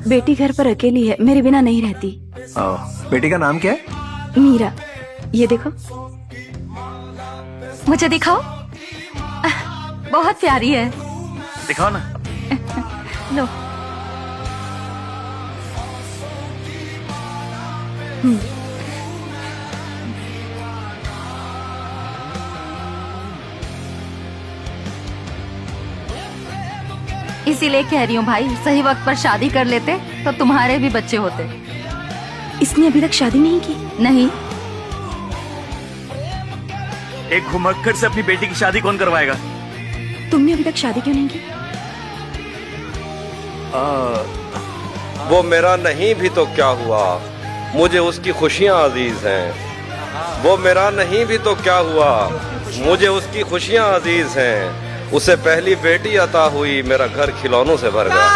बेटी घर पर अकेली है, मेरे बिना नहीं रहती। बेटी का नाम क्या है? मीरा। ये देखो। मुझे दिखाओ। बहुत प्यारी है। दिखाओ ना। लो। इसीलिए कह रही हूँ भाई, सही वक्त पर शादी कर लेते तो तुम्हारे भी बच्चे होते। इसने अभी तक शादी नहीं की? नहीं। एक घुमक्कड़ से अपनी बेटी की शादी कौन करवाएगा? तुमने अभी तक शादी क्यों नहीं की? वो मेरा नहीं भी तो क्या हुआ, मुझे उसकी खुशियाँ अजीज हैं। वो मेरा नहीं भी तो क्या हुआ, मुझे उसकी खुशियाँ अजीज हैं। उसे पहली बेटी अता हुई, मेरा घर खिलौनों से भर गया।